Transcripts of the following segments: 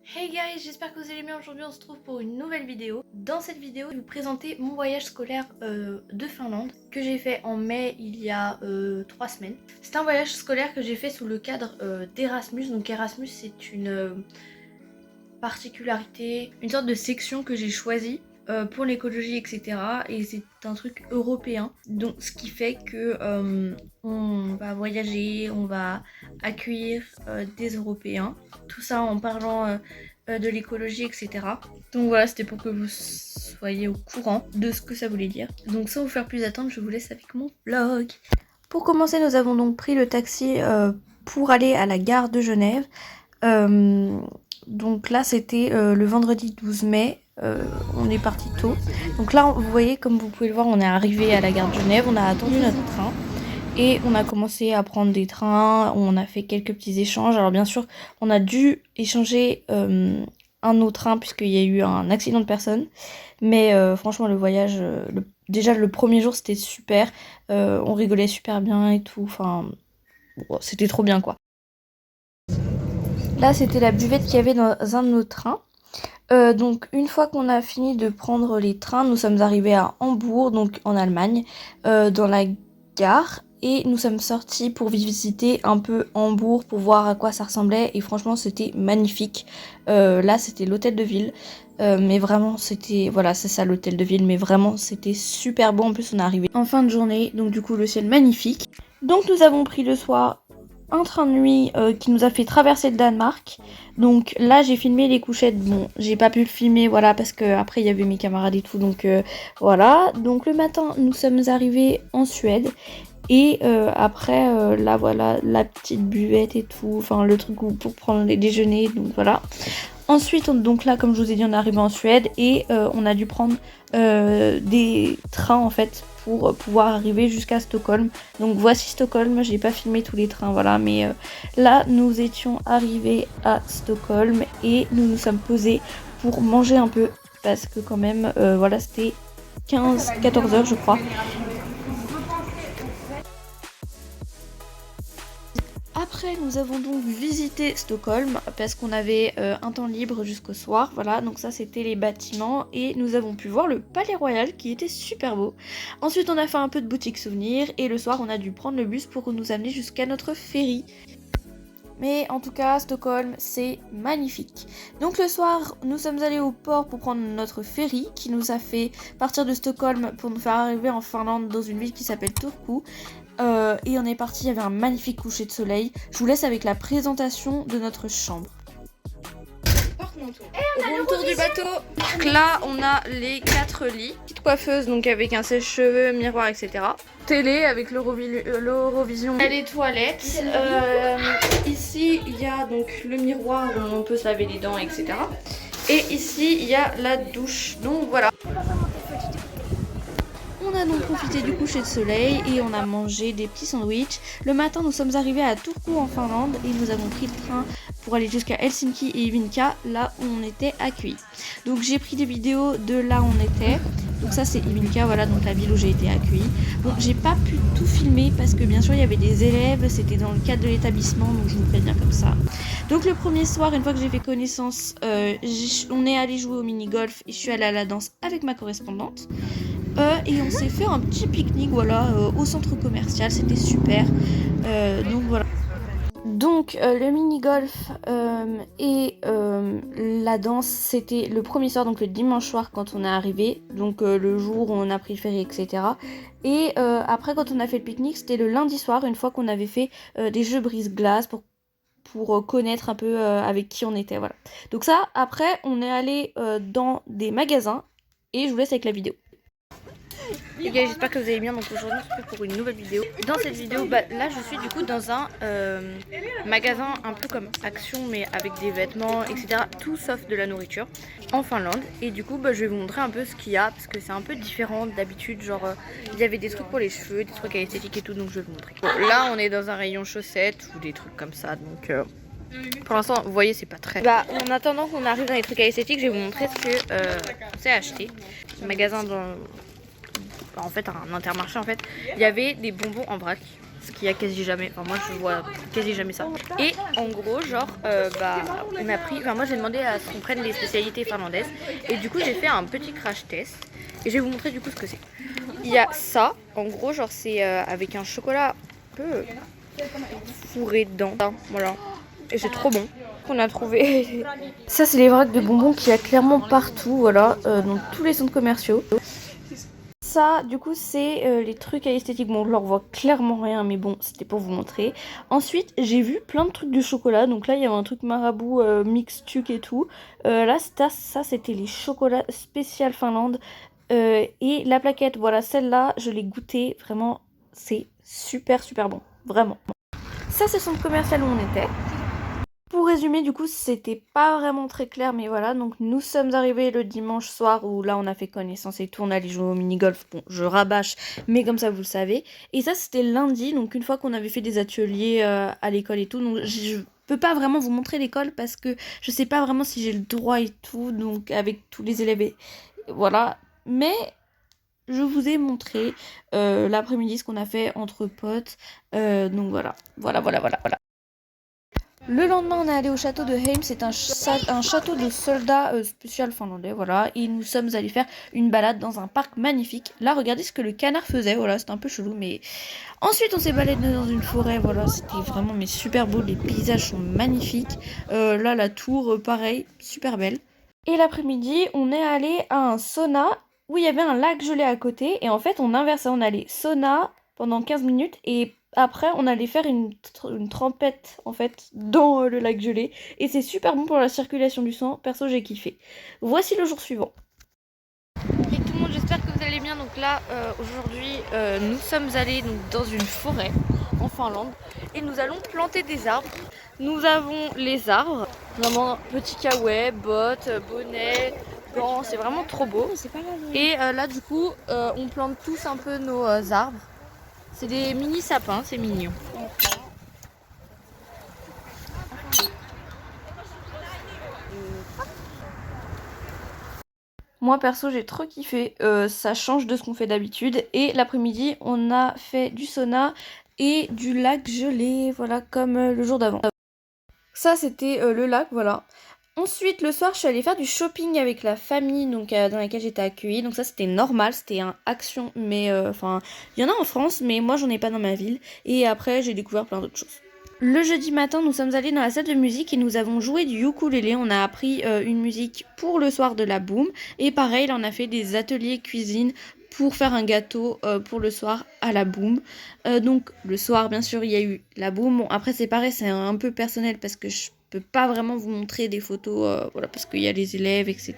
Hey guys, j'espère que vous allez bien. Aujourd'hui on se trouve pour une nouvelle vidéo. Dans cette vidéo, je vais vous présenter mon voyage scolaire de Finlande que j'ai fait en mai il y a 3 semaines. C'est un voyage scolaire que j'ai fait sous le cadre d'Erasmus. Donc Erasmus, c'est une particularité, une sorte de section que j'ai choisie pour l'écologie, etc. Et c'est un truc européen. Donc ce qui fait que on va voyager, on va accueillir des Européens. Tout ça en parlant de l'écologie, etc. Donc voilà, c'était pour que vous soyez au courant de ce que ça voulait dire. Donc sans vous faire plus attendre, je vous laisse avec mon vlog. Pour commencer, nous avons donc pris le taxi pour aller à la gare de Genève. Donc là, c'était le vendredi 12 mai. On est parti tôt. Donc là, vous voyez, comme vous pouvez le voir, on est arrivé à la gare de Genève. On a attendu notre train. Et on a commencé à prendre des trains. On a fait quelques petits échanges. Alors bien sûr, on a dû échanger un autre train puisqu'il y a eu un accident de personne. Mais franchement, le voyage, déjà le premier jour, c'était super. On rigolait super bien et tout. Enfin, bon, c'était trop bien, quoi. Là, c'était la buvette qu'il y avait dans un de nos trains. Donc, une fois qu'on a fini de prendre les trains, nous sommes arrivés à Hambourg, donc en Allemagne, dans la gare. Et nous sommes sortis pour visiter un peu Hambourg, pour voir à quoi ça ressemblait. Et franchement, c'était magnifique. Là, c'était l'hôtel de ville. Mais vraiment, c'était... Voilà, c'est ça l'hôtel de ville. Mais vraiment, c'était super beau. En plus, on est arrivé en fin de journée. Donc, du coup, le ciel magnifique. Donc, nous avons pris le soir un train de nuit qui nous a fait traverser le Danemark. Donc là j'ai filmé les couchettes. Bon, j'ai pas pu le filmer, voilà, parce que après il y avait mes camarades et tout, donc voilà. Donc le matin nous sommes arrivés en Suède. Et après là voilà la petite buvette et tout, enfin le truc pour prendre les déjeuners, donc voilà. Ensuite, donc là, comme je vous ai dit, on est arrivé en Suède et on a dû prendre des trains en fait pour pouvoir arriver jusqu'à Stockholm. Donc voici Stockholm, j'ai pas filmé tous les trains, voilà, mais là, nous étions arrivés à Stockholm et nous nous sommes posés pour manger un peu parce que quand même, voilà, c'était 15-14 heures, je crois. Après, nous avons donc visité Stockholm parce qu'on avait un temps libre jusqu'au soir. Voilà, donc ça c'était les bâtiments et nous avons pu voir le Palais Royal qui était super beau. Ensuite, on a fait un peu de boutique souvenirs et le soir, on a dû prendre le bus pour nous amener jusqu'à notre ferry. Mais en tout cas, Stockholm, c'est magnifique. Donc le soir, nous sommes allés au port pour prendre notre ferry qui nous a fait partir de Stockholm pour nous faire arriver en Finlande dans une ville qui s'appelle Turku. Et on est parti, il y avait un magnifique coucher de soleil. Je vous laisse avec la présentation de notre chambre. Room tour du bateau. Donc là, on a les 4 lits. Petite coiffeuse, donc avec un sèche-cheveux, miroir, etc. Télé avec l'Eurovision. Il y a les toilettes. Ici, il y a donc le miroir où on peut se laver les dents, etc. Et ici, il y a la douche. Donc voilà. On a donc profité du coucher de soleil et on a mangé des petits sandwichs. Le matin, nous sommes arrivés à Turku en Finlande et nous avons pris le train pour aller jusqu'à Helsinki et Ivinka, là où on était accueillis. Donc j'ai pris des vidéos de là où on était. Donc ça c'est Ivinka, voilà, donc la ville où j'ai été accueillie. Bon, j'ai pas pu tout filmer parce que bien sûr il y avait des élèves, c'était dans le cadre de l'établissement, donc je vous préviens comme ça. Donc le premier soir, une fois que j'ai fait connaissance, on est allé jouer au mini-golf et je suis allée à la danse avec ma correspondante. Et on s'est fait un petit pique-nique, voilà, au centre commercial, c'était super. Donc voilà. Donc le mini-golf et la danse, c'était le premier soir, donc le dimanche soir quand on est arrivé, donc le jour où on a pris le ferry, etc. Et après quand on a fait le pique-nique, c'était le lundi soir, une fois qu'on avait fait des jeux brise-glace pour connaître un peu avec qui on était, voilà. Donc ça, après, on est allé dans des magasins et je vous laisse avec la vidéo. Les gars, j'espère que vous allez bien. Donc aujourd'hui on se retrouve pour une nouvelle vidéo. Dans cette vidéo, là je suis du coup dans un magasin un peu comme Action mais avec des vêtements, etc. Tout sauf de la nourriture en Finlande. Et du coup je vais vous montrer un peu ce qu'il y a parce que c'est un peu différent d'habitude. Genre il y avait des trucs pour les cheveux, des trucs à l'esthétique et tout, donc je vais vous montrer. Bon, là on est dans un rayon chaussettes ou des trucs comme ça, donc pour l'instant vous voyez c'est pas très... en attendant qu'on arrive dans les trucs à l'esthétique, je vais vous montrer ce que on s'est acheté. Magasin dans... En fait un intermarché en fait, il y avait des bonbons en vrac ce qu'il y a quasi jamais. Enfin, moi je vois quasi jamais ça. Et en gros, genre, on a pris. Enfin, moi j'ai demandé à ce qu'on prenne les spécialités finlandaises. Et du coup, j'ai fait un petit crash test. Et je vais vous montrer du coup ce que c'est. Il y a ça, en gros, genre, c'est avec un chocolat un peu fourré dedans. Voilà. Et c'est trop bon. Qu'on a trouvé. Ça, c'est les vracs de bonbons qu'il y a clairement partout, voilà, dans tous les centres commerciaux. Ça, du coup, c'est les trucs à esthétique. Bon, je leur vois clairement rien, mais bon, c'était pour vous montrer. Ensuite, j'ai vu plein de trucs de chocolat. Donc là, il y avait un truc marabout, mix tuc et tout. Là, ça, c'était les chocolats spécial Finlande. Et la plaquette, voilà, celle-là, je l'ai goûtée. Vraiment, c'est super, super bon. Vraiment. Ça, c'est le centre commercial où on était. Pour résumer, du coup, c'était pas vraiment très clair, mais voilà. Donc, nous sommes arrivés le dimanche soir où là, on a fait connaissance et tout. On allait jouer au mini-golf. Bon, je rabâche, mais comme ça, vous le savez. Et ça, c'était lundi. Donc, une fois qu'on avait fait des ateliers à l'école et tout. Donc, je peux pas vraiment vous montrer l'école parce que je sais pas vraiment si j'ai le droit et tout. Donc, avec tous les élèves et voilà. Mais je vous ai montré l'après-midi ce qu'on a fait entre potes. Donc, voilà. Voilà. Le lendemain, on est allé au château de Heim. C'est un château de soldats spécial finlandais, voilà. Et nous sommes allés faire une balade dans un parc magnifique. Là, regardez ce que le canard faisait, voilà, c'était un peu chelou, mais... Ensuite, on s'est baladé dans une forêt, voilà, c'était vraiment mais super beau. Les paysages sont magnifiques. Là, la tour, pareil, super belle. Et l'après-midi, on est allé à un sauna où il y avait un lac gelé à côté. Et en fait, on inversait, on allait sauna pendant 15 minutes et après, on allait faire une trempette en fait dans le lac gelé. Et c'est super bon pour la circulation du sang. Perso, j'ai kiffé. Voici le jour suivant. Et tout le monde, j'espère que vous allez bien. Donc là, aujourd'hui, nous sommes allés donc, dans une forêt en Finlande et nous allons planter des arbres. Nous avons les arbres, vraiment petits kawaii, bottes, bonnets, gants, c'est vraiment trop beau. Et là, du coup, on plante tous un peu nos arbres. C'est des mini sapins, c'est mignon. Moi perso j'ai trop kiffé, ça change de ce qu'on fait d'habitude. Et l'après-midi on a fait du sauna et du lac gelé, voilà comme le jour d'avant. Ça c'était le lac, voilà. Ensuite le soir je suis allée faire du shopping avec la famille donc, dans laquelle j'étais accueillie. Donc ça c'était normal, c'était un action, mais enfin il y en a en France mais moi j'en ai pas dans ma ville. Et après j'ai découvert plein d'autres choses. Le jeudi matin, nous sommes allés dans la salle de musique et nous avons joué du ukulélé. On a appris une musique pour le soir de la boum. Et pareil, là, on a fait des ateliers cuisine pour faire un gâteau pour le soir à la boum. Donc, le soir, bien sûr, il y a eu la boum. Bon, après, c'est pareil, c'est un peu personnel parce que je peux pas vraiment vous montrer des photos, voilà, parce qu'il y a les élèves, etc.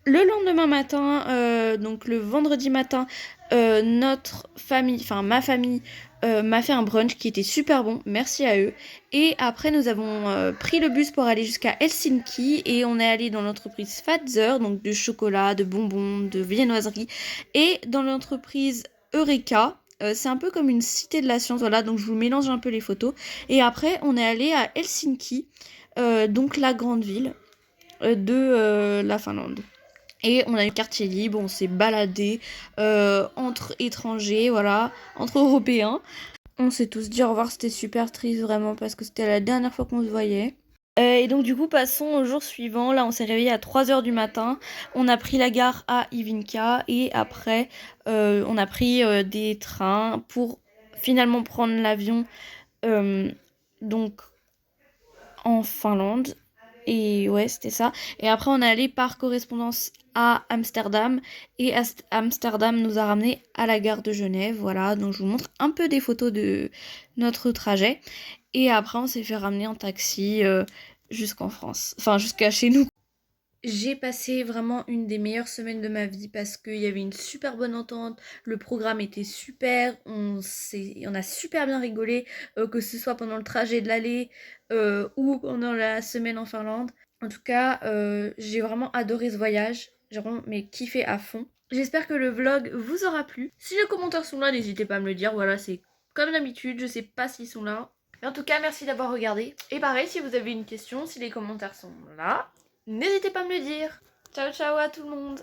Le lendemain matin, donc le vendredi matin, notre famille, enfin ma famille, m'a fait un brunch qui était super bon, merci à eux. Et après nous avons pris le bus pour aller jusqu'à Helsinki et on est allé dans l'entreprise Fazer, donc de chocolat, de bonbons, de viennoiseries. Et dans l'entreprise Eureka, c'est un peu comme une cité de la science, voilà, donc je vous mélange un peu les photos. Et après on est allé à Helsinki, donc la grande ville de la Finlande. Et on a eu quartier libre, on s'est baladé entre étrangers, voilà, entre Européens. On s'est tous dit au revoir, c'était super triste vraiment parce que c'était la dernière fois qu'on se voyait. Et donc du coup passons au jour suivant, là on s'est réveillé à 3h du matin, on a pris la gare à Ivinka et après on a pris des trains pour finalement prendre l'avion donc en Finlande. Et ouais, c'était ça. Et après, on est allé par correspondance à Amsterdam. Et Amsterdam nous a ramenés à la gare de Genève. Voilà, donc je vous montre un peu des photos de notre trajet. Et après, on s'est fait ramener en taxi jusqu'en France. Enfin, jusqu'à chez nous. J'ai passé vraiment une des meilleures semaines de ma vie parce qu'il y avait une super bonne entente, le programme était super, on a super bien rigolé, que ce soit pendant le trajet de l'aller ou pendant la semaine en Finlande. En tout cas, j'ai vraiment adoré ce voyage, j'ai vraiment kiffé à fond. J'espère que le vlog vous aura plu. Si les commentaires sont là, n'hésitez pas à me le dire, voilà, c'est comme d'habitude, je sais pas s'ils sont là. Mais en tout cas, merci d'avoir regardé. Et pareil, si vous avez une question, si les commentaires sont là, n'hésitez pas à me le dire. Ciao ciao à tout le monde.